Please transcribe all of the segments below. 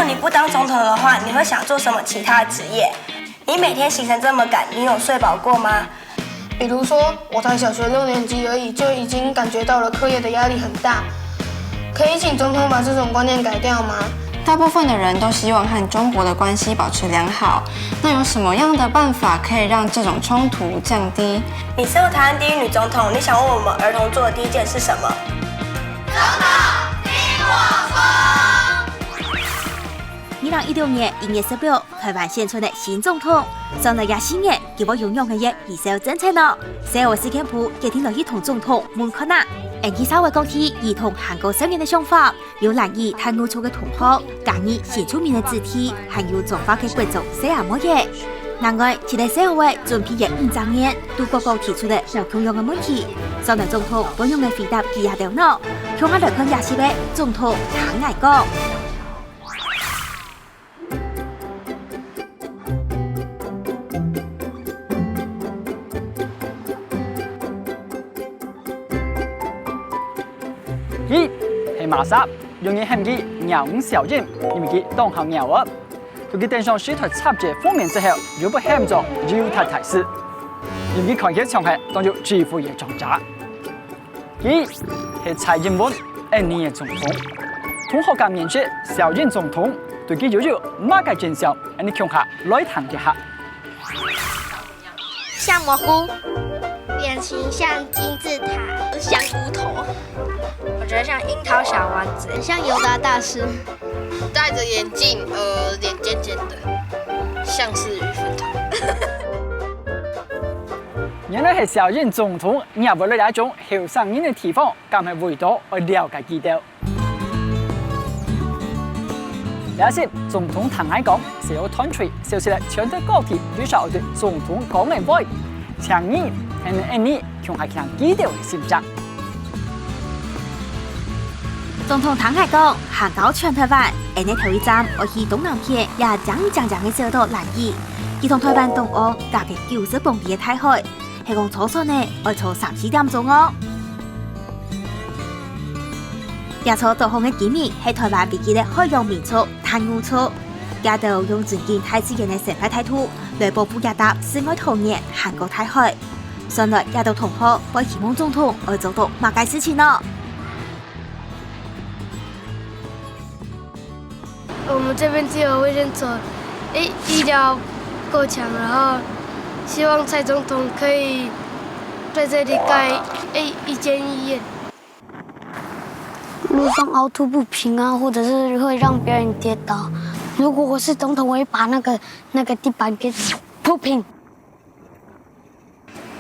果你不当总统的话，你会想做什么其他的职业？你每天行程这么赶，你有睡饱过吗？比如说，我才小学6年级而已，就已经感觉到了课业的压力很大。可以请总统把这种观念改掉吗？大部分的人都希望和中国的关系保持良好，那有什么样的办法可以让这种冲突降低？你身为台湾第一女总统，你想为我们儿童做的第一件是什么？总统听我说。2016年1月10日，台湾选出的新总统，上了也新嘅，叫我拥有嘅嘢而受政策呢。社會事件部決定落一同總統門可納，其稍微講起兒童韓國少年的想法，有難以太污糟嘅同學，介意新出面嘅肢體，還有中華嘅貴族寫下乜嘢。另外，期待社會準備嘅5週年，都各個提出的有同樣嘅問題，上了總統不用嘅回答佢也掉呢，向我來看也是嘅總統坦白講。伊係麻沙，用嘅係佢牛五小人，因為佢當行牛啊。佢嘅登上書台插住封面之後，又不喊咗要他提示，因為佢看起場係當做致富嘅裝渣。伊係蔡英文2年嘅總統，同學界面說小人總統對佢有馬嘅真相，你強下來談一下。像蘑菇，臉型像金字塔，像菇頭。我覺得像櫻桃小丸子，像尤達大師。戴着眼鏡，臉尖尖的，像是魚粉頭。原來係小人總統，你也為了一種後生人的地方，咁係味道而了解佢哋。有時總統談愛講，是有團隊，就是嚟全體高鐵至少對總統講嘅話，強硬係能你強下強記掉嘅心象。總統坦白講，行到全台灣，呢頭一站我去東南片也講嘅小島蘭嶼，佢同台灣東岸隔嘅90公里嘅大海，係講初上呢要坐3-4點鐘哦。也坐導航嘅機密係台灣必記嘅海洋民族貪污處，也都用尊敬大自然嘅生態態度來保護亞達世外桃源韓國大海。上來也都同學為希望總統而做到乜嘅事情呢？我們這邊只有衛生所，醫療夠強，然後希望蔡總統可以在這裡蓋一間醫院。路上凹凸不平啊，或者是會讓別人跌倒。如果我是總統，我會把那個地板給鋪平。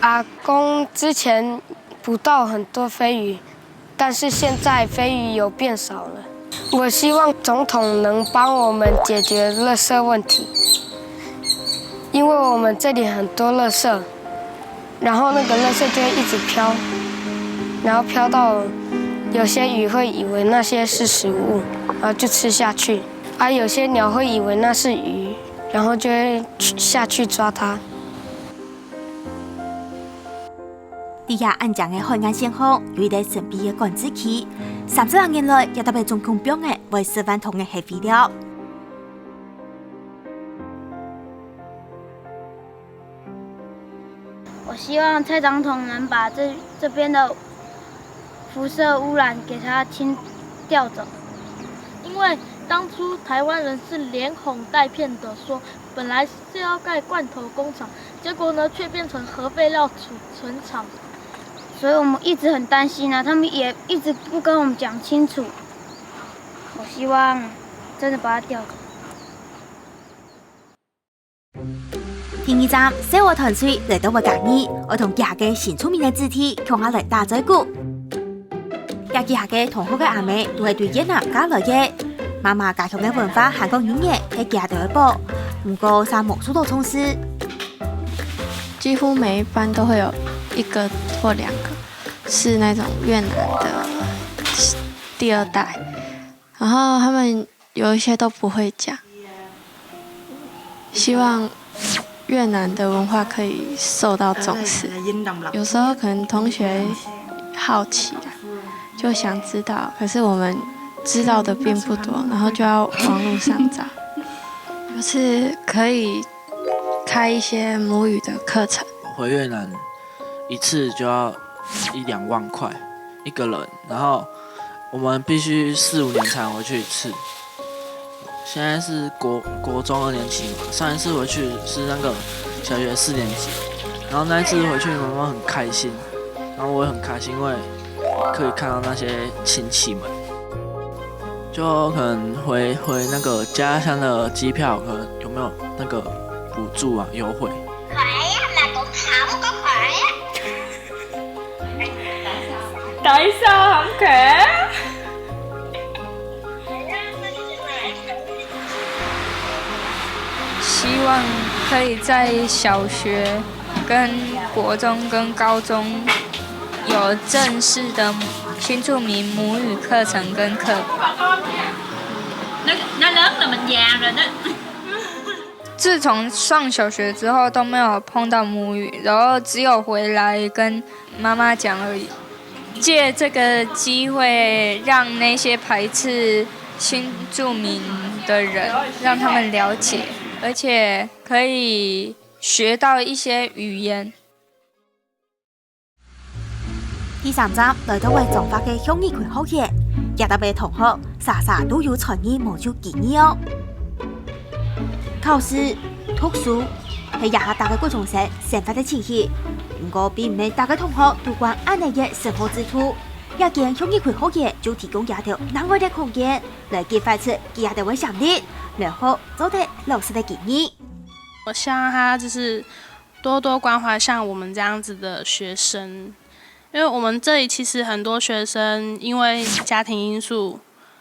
阿公之前捕到很多飛魚，但是現在飛魚有變少了。我希望總統能幫我們解決垃圾問題，因為我們這裡很多垃圾，然後那個垃圾就會一直飄，然後飄到有些魚會以為那些是食物，然後就吃下去，而有些鳥會以為那是魚，然後就會下去抓它。地下安裝嘅海岸線後，有一台神秘嘅管制器，30多年來也特別總統標嘅為10萬桶嘅核廢料。我希望蔡總統能把這邊的輻射污染給它清掉走，因為當初台灣人是連哄帶騙的說，本來是要蓋罐頭工廠，結果呢卻變成核廢料儲存廠。所以我們一直很擔心啊，他們也一直不跟我們講清楚。我希望真的把它調走。第二站，社會團隊嚟到我隔離，我同家嘅新出面嘅肢體向下嚟打嘴鼓。家下嘅同學嘅阿妹都係對越南交來嘅，媽媽家鄉嘅文化韓國語言係家度一步，唔過沙漠數到充實。幾乎每一班都會有1個或2個是那種越南的第2代，然後他們有一些都不會講，希望越南的文化可以受到重視。有時候可能同學好奇就想知道，可是我們知道的并不多，然后就要网络上找。就是可以开一些母语的课程。回越南一次就要1-2万块一个人，然后我们必须4-5年才回去一次。现在是国中2年级嘛，上一次回去是那个小学4年级，然后那一次回去妈妈很开心，然后我也很开心，因为可以看到那些亲戚们。就可能回那个家乡的機票，可能有没有那个补助啊优惠？佢啊，咪咁慘個佢啊！tại sao không kể？ 希望可以在小学、跟国中、跟高中有正式的新住民母语课程跟课本。nó lớn là mình già rồi đó。自从上小学之后都没有碰到母语，然后只有回来跟妈妈讲而已。借这个机会，让那些排斥新住民的人，让他们了解，而且可以学到一些语言。第3集來到為中法嘅鄉議會學嘢，也特別同學常常都有參與某種建議哦。考試、讀書係也係大家各種生生活嘅情形，不過並唔係大家同學都關安尼嘅生活之途。也見鄉議會學嘢就提供也條難愛嘅空間，來激發出也條嘅想力，然後做啲老師嘅建議。我希望他就是多多關懷像我們這樣子的學生。因為我們這裡其實很多學生因為家庭因素，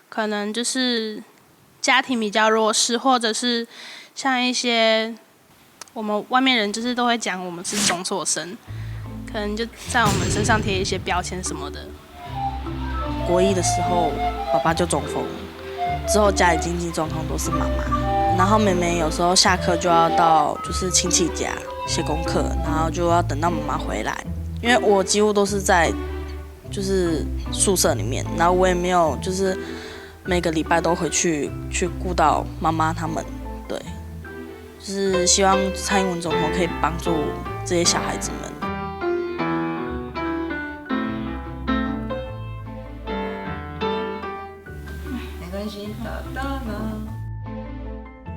可能就是家庭比較弱勢，或者是像一些我們外面人就是都會講我們是中輟生，可能就在我們身上貼一些標籤什麼的。國一的時候，爸爸就中風，之後家裡經濟狀況都是媽媽，然後妹妹有時候下課就要到就是親戚家寫功課，然後就要等到媽媽回來。因為我幾乎都是在就是宿舍裡面，然後我也沒有就是每個禮拜都回去顧到媽媽他們，對，就是希望蔡英文總統可以幫助這些小孩子們。沒關係，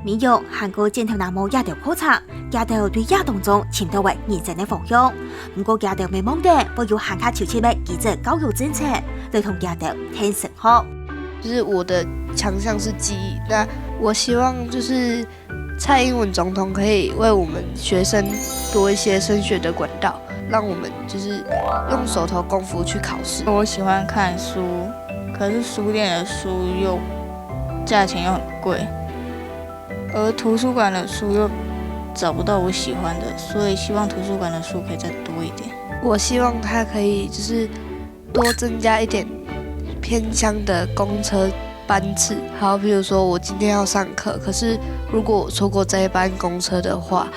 民用韓國建頭南無也條考察，也條對也當中潛到為認真的方向。不過也條未忘的，不要韓卡朝前的記者教育政策，對同也條聽成學。就是我的強項是記憶，那我希望就是蔡英文總統可以為我們學生多一些升學的管道，讓我們就是用手頭功夫去考試。我喜歡看書，可是書店的書又價錢又很貴。而圖書館的書又找不到我喜歡的，所以希望圖書館的書可以再多一點。我希望它可以就是多增加一點偏鄉的公車班次。好，比如說我今天要上課，可是如果我錯過這一班公車的話，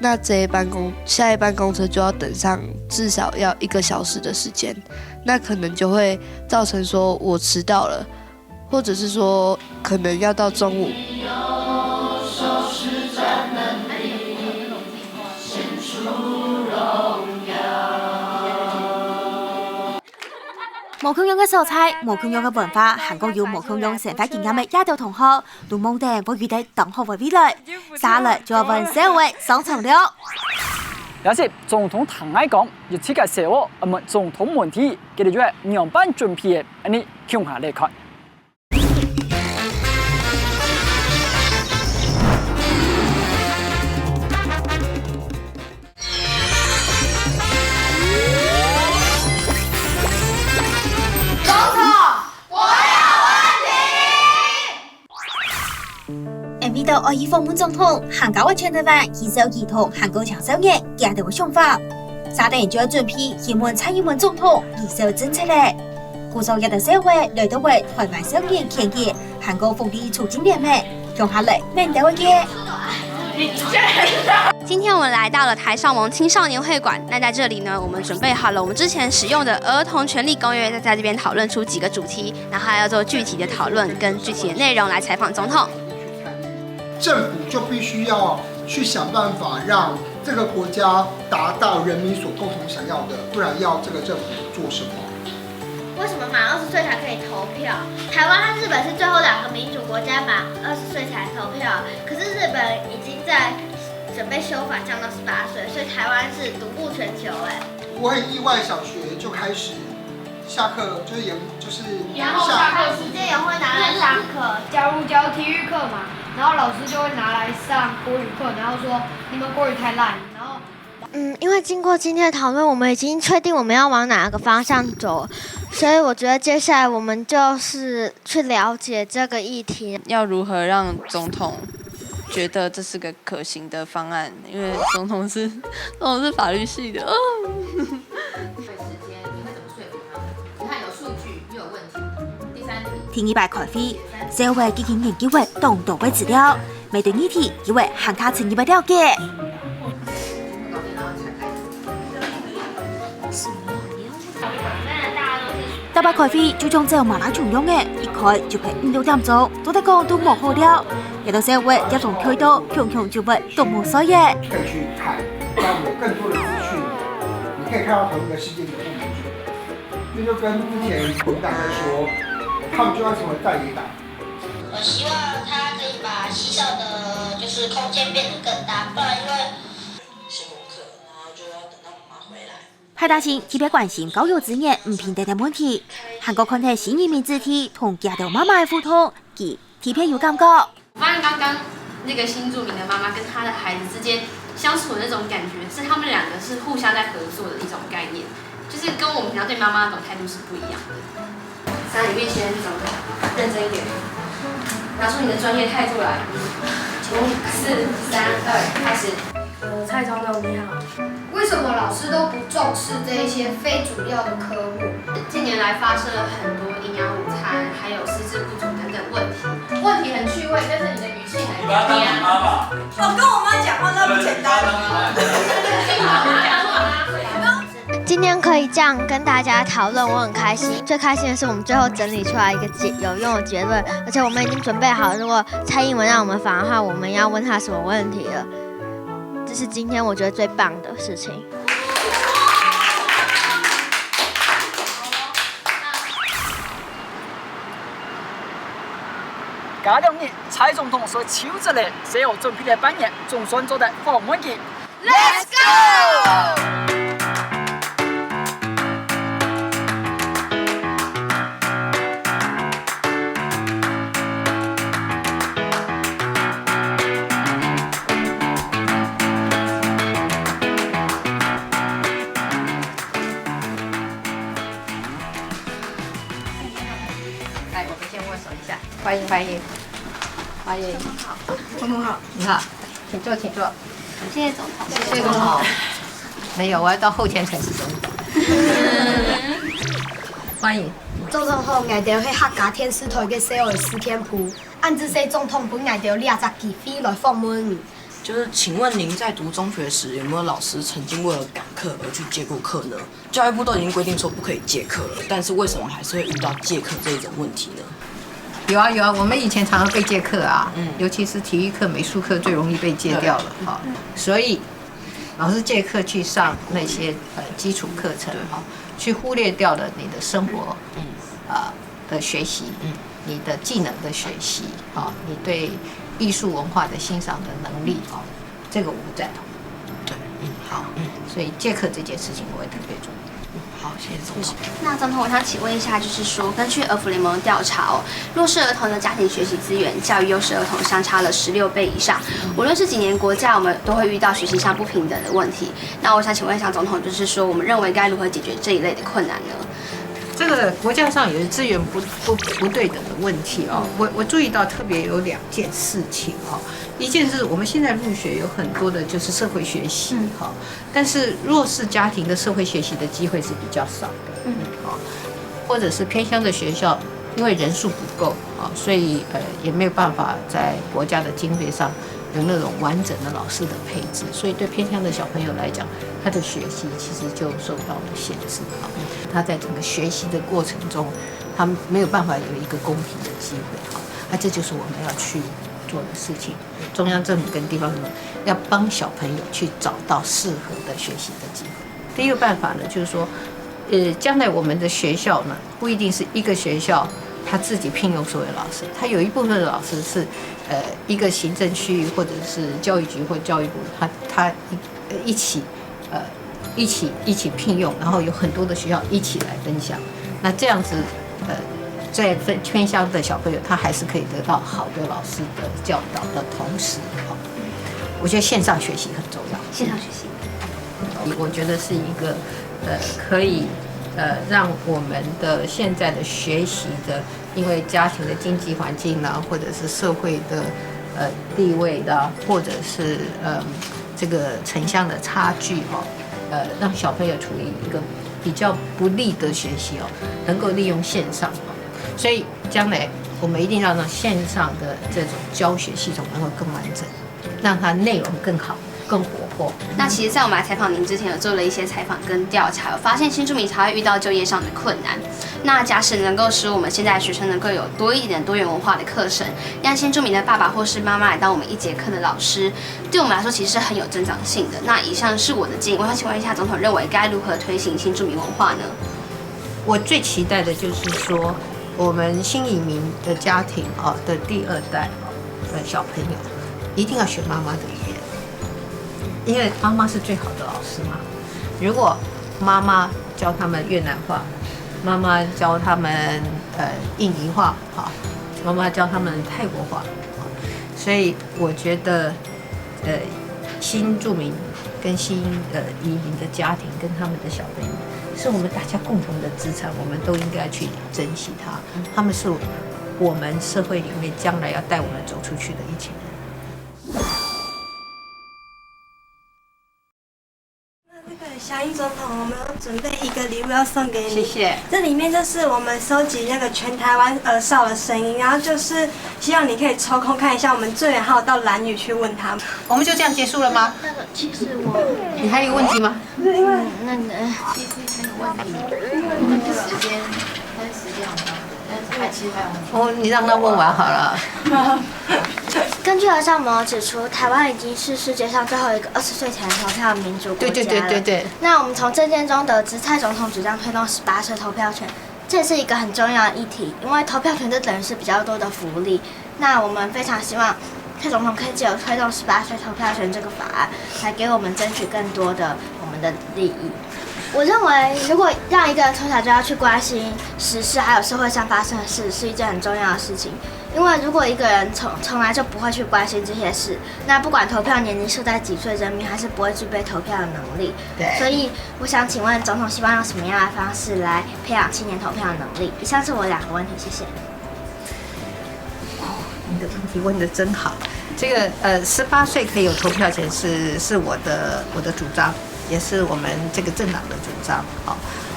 那下一班公車就要等上至少要1個小時的時間，那可能就會造成說我遲到了，或者是說可能要到中午。無共用嘅素材、無共用嘅文化，韓國有無共用生活經驗嘅也條同學，都夢定會遇到更好嘅未來。下來就要問社會上場了。有時總統唐愛講，要設計社會，問總統問題，佢哋就係兩班準備嘅，你向下嚟看。MV 到愛以訪問總統，韓國嘅全台灣牽手兒童韓國長壽年也條嘅想法，沙地就要準備希望蔡英文總統兒少政策咧。古早一條社會來到為台灣少年建議韓國福利促進聯盟，用下嚟面對嘅。今天我们来到了台少盟青少年会馆，那在这里呢，我们准备好了我们之前使用的儿童权利公约，在这边讨论出几个主题，然后还要做具体的讨论跟具体的内容来采访总统。政府就必须要去想办法让这个国家达到人民所共同想要的，不然要这个政府做什么？为什么满20岁才可以投票？台湾和日本是最后2个民主国家满20岁才投票，可是日本已经在准备修法降到18岁，所以台湾是独步全球哎。我很意外，小学就开始下课然后下课时间也会拿来上课，假如教体育课嘛，然后老师就会拿来上国语课，然后说你们国语太烂，然后。因为经过今天的讨论，我们已经确定我们要往哪个方向走，所以我觉得接下来我们就是去了解这个议题，要如何让总统觉得这是个可行的方案，因为总统是法律系的。你看有数据又有问题。第3题，听100开会，社会基金研究会动动会资料，面对议题，因为喊卡成100了解。大把开会就像这马拉松样嘅，一开就係5、6點鐘，都得講都冇好了。有到社會一種推到，強就會都冇所謂。可以去看，讓有更多的資訊，你可以看到同一個事件的不同說法。這就跟之前國民黨在說，他們就要成為在野黨。我希望他可以把洗手的，就是空間變得更大，不然因為寫功課，然後就要等到媽媽回來。派大星特別關心教育資源唔平等的問題，韓國看睇新移民子弟同家頭媽媽的互動，佢特別有感覺。發現剛剛那個新住民的媽媽跟她的孩子之間相處的那種感覺，是他們兩個是互相在合作的一種概念，就是跟我們平常對媽媽那種態度是不一樣的。3裡面先走的認真一點，拿出你的專業態度來。請4、3、2，開始。蔡總統你好，為什麼老師都不重視這一些非主要的科目？近年來發生了很多營養午餐，還有師資不足等等問題。問題很趣味，但是你的語氣很黏。我跟我媽講話那不簡單。今天可以這樣跟大家討論，我很開心。最開心的是我們最後整理出來一個有用的結論，而且我們已經準備好，如果蔡英文讓我們訪的話，我們要問他什麼問題了。這是今天我覺得最棒的事情。這2年，蔡總統所求職的社會準備的扮演，總算做得好滿意。Let's go！歡迎歡迎歡迎，總統好，你好，請坐請坐。謝謝總統。謝謝總統。沒有，我要到後天才是總統。歡迎。總統好，我哋去客家電視台嘅社會事件鋪，按照說總統本來就20幾飛來訪問。就是請問您在讀中學時，有沒有老師曾經為了趕課而去借過課呢？教育部都已經規定說不可以借課了，但是為什麼還是會遇到借課這種問題呢？有啊有啊，我們以前常常被借課啊，尤其是體育課、美術課最容易被借掉了哈，所以老師借課去上那些基礎課程哈，去忽略掉了你的生活的學習，你的技能的學習啊，你對藝術文化的欣賞的能力啊，這個我不贊同。對，好，所以借課這件事情我會特別注意。好，謝謝總統。那總統，我想請問一下，就是說，根據兒福聯盟調查哦，弱勢兒童的家庭學習資源，較於優勢兒童相差了16倍以上。無論是幾年國家，我們都會遇到學習上不平等的問題。那我想請問一下總統，就是說，我們認為該如何解決這一類的困難呢？這個國家上有資源不對等的問題哦，我注意到特別有2件事情哦。一件是我們現在入學有很多的就是社會學習哈，但是弱勢家庭的社會學習的機會是比較少的，或者是偏鄉的學校，因為人數不夠啊，所以也沒有辦法在國家的經費上有那种完整的老师的配置，所以对偏乡的小朋友来讲，他的学习其实就受到了限制啊。他在整个学习的过程中，他没有办法有一个公平的机会啊。这就是我们要去做的事情。中央政府跟地方政府要帮小朋友去找到适合的学习的机会。第一个办法呢，就是说，将来我们的学校呢，不一定是一个学校他自己聘用所有老师，他有一部分的老师是，一个行政区域或者是教育局或教育部，他一起聘用，然后有很多的学校一起来分享。那这样子，在偏乡的小朋友，他还是可以得到好的老师的教导的同时，我觉得线上学习很重要。线上学习，我觉得是一个可以让我们的现在的学习的，因为家庭的经济环境啦，或者是社会的地位啦，或者是这个城乡的差距让小朋友处于一个比较不利的学习能够利用线上所以将来我们一定要让线上的这种教学系统能够更完整，让它内容更好、更活泼。那其实，在我们来采访您之前，有做了一些采访跟调查，有发现新住民才会遇到就业上的困难。那假使能够使我们现在的学生能够有多一点多元文化的课程，让新住民的爸爸或是妈妈来当我们一节课的老师，对我们来说其实是很有增长性的。那以上是我的建议，我想请问一下总统，认为该如何推行新住民文化呢？我最期待的就是说，我们新移民的家庭的第二代的小朋友，一定要学妈妈的语言，因为妈妈是最好的老师嘛。如果妈妈教他们越南话，妈妈教他们印尼话妈妈教他们泰国话所以我觉得新住民跟新移民的家庭跟他们的小朋友，是我们大家共同的资产，我们都应该去珍惜它。他们是我们社会里面将来要带我们走出去的一群人。小英总统，我们有准备一个礼物要送给你，谢谢。这里面就是我们收集那个全台湾儿少的声音，然后就是希望你可以抽空看一下我们队员，还有到兰屿去问他们。我们就这样结束了吗？那个，其实你还有问题吗？不是因为那个其实还有问题，那个时间很长，但是其实还有问题。你让他问完好了。根据儿少盟指出，台湾已经是世界上最后一个20岁前投票的民主国家了。对。那我们从政见中得知，蔡总统主张推动18岁投票权，这也是一个很重要的议题，因为投票权这等于是比较多的福利。那我们非常希望蔡总统可以借由推动18岁投票权这个法案，来给我们争取更多的我们的利益。我认为，如果让一个人从小就要去关心时事，还有社会上发生的事，是一件很重要的事情。因为如果一个人从来就不会去关心这些事，那不管投票年龄设在几岁，人民还是不会具备投票的能力。对。所以我想请问总统，希望用什么样的方式来培养青年投票的能力？以上是我2个问题，谢谢。你的问题问得真好。这个18岁可以有投票权是我的主张。也是我们这个政党的主张。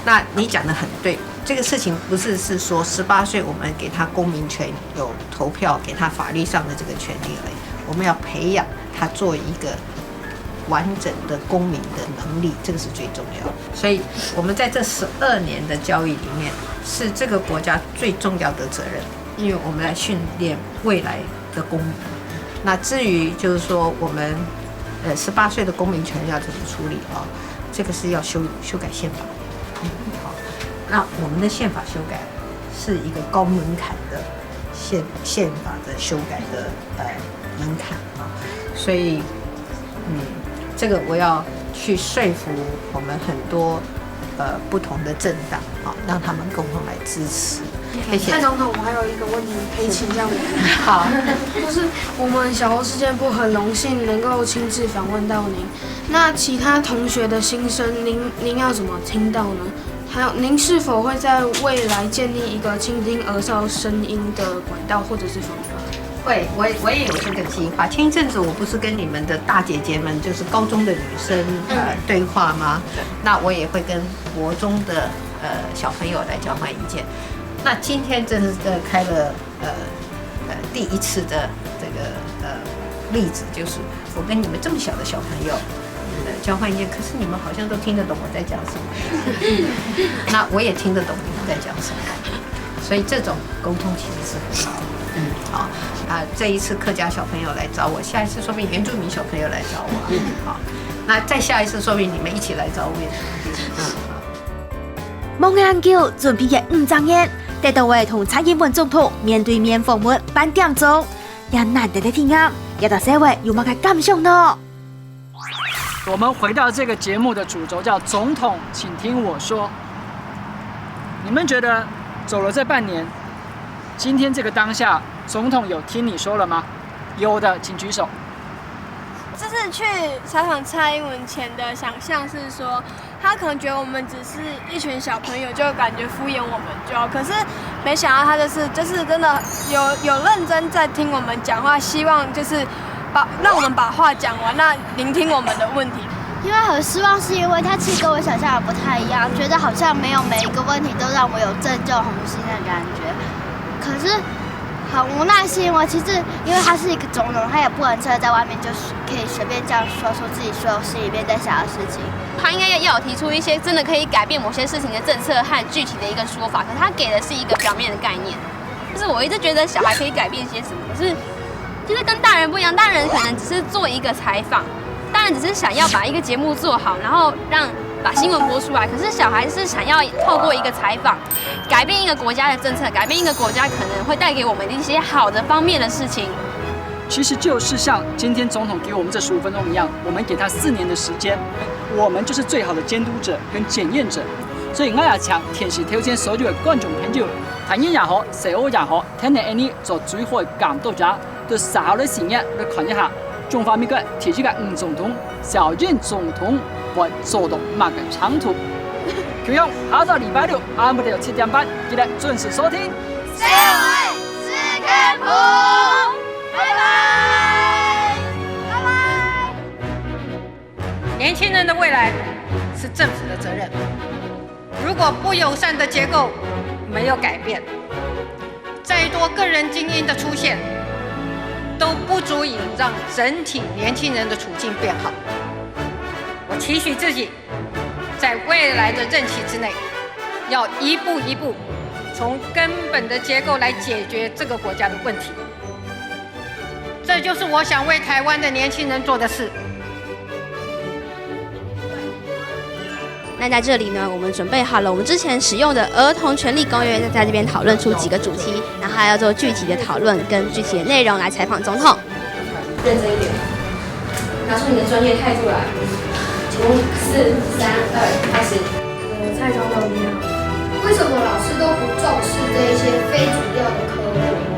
那你讲得很对，这个事情不是说18岁我们给他公民权有投票，给他法律上的这个权利而已，我们要培养他做一个完整的公民的能力，这个是最重要的。所以我们在这12年的教育里面，是这个国家最重要的责任，因为我们来训练未来的公民。那至于就是说我们18岁的公民权要怎么处理这个是要修改宪法。好，那我们的宪法修改是一个高门槛的宪法的修改的门槛所以这个我要去说服我们很多不同的政党让他们共同来支持。谢谢。蔡总统，我还有一个问题可以请教您。好，就是我们小欧事件部很荣幸能够亲自访问到您。那其他同学的心声，您要怎么听到呢？还有，您是否会在未来建立一个倾听儿少声音的管道或者是方法？会，我也有这个计划。前一阵子我不是跟你们的大姐姐们，就是高中的女生对话吗？那我也会跟国中的小朋友来交换意见。那今天真是开了第一次的这个例子，就是我跟你们这么小的小朋友交换意见，可是你们好像都听得懂我在讲什么，那我也听得懂你们在讲什么，所以这种沟通其实是很好的。好这一次客家小朋友来找我，下一次说不定原住民小朋友来找我，好，那再下一次说不定你们一起来找我也是。蒙眼橋準備嘅5張煙，得到會同蔡英文總統面對面訪問頒獎中，也難得的聽啱，也到社會有乜嘅感想呢？我们回到这个节目的主轴，叫总统，请听我说。你们觉得走了这半年，今天这个当下，总统有听你说了吗？有的，请举手。这次去采访蔡英文前的想象是说，他可能觉得我们只是一群小朋友，就感觉敷衍我们就好。可是没想到他就是真的有认真在听我们讲话，希望就是让我们把话讲完，那聆听我们的问题。因为很失望，是因为他其实跟我想象的不太一样，觉得好像没有每一个问题都让我有拯救红心的感觉。可是很无奈，是因为其实因为他是一个总统，他也不能真的在外面就是可以随便这样说出自己所有心里面在想的事情。他应该要有提出一些真的可以改变某些事情的政策和具体的一个说法，可是他给的是一个表面的概念。就是我一直觉得小孩可以改变些什么，可是就是跟大人不一样，大人可能只是做一个采访，大人只是想要把一个节目做好，然后把新闻播出来。可是小孩是想要透过一个采访，改变一个国家的政策，改变一个国家可能会带给我们一些好的方面的事情。其实就是像今天总统给我们这15分钟一样，我们给他4年的时间，我们就是最好的监督者跟检验者。所以我也請電視挑戰所有嘅觀眾朋友，睇演也好，寫好也好，聽你呢做最好嘅監督者，對稍後的時間來看一下中華民國提出嘅5總統，小任總統會做到乜嘅長途。咁樣，下個禮拜六下午7點半，記得準時收聽。社會是科普，拜拜，拜拜。年輕人的未來是政府的責任。如果不友善的結構沒有改變，再多個人精英的出現，都不足以讓整體年輕人的處境變好。我期許自己在未來的任期之內，要一步一步從根本的結構來解決這個國家的問題。這就是我想為台灣的年輕人做的事。那在这里呢，我们准备好了我们之前使用的儿童权利公约，在这边讨论出几个主题，然后还要做具体的讨论跟具体的内容来采访总统。认真一点，拿出你的专业态度来。5、4、3、2，开始。蔡总统你好，为什么老师都不重视这一些非主要的科目？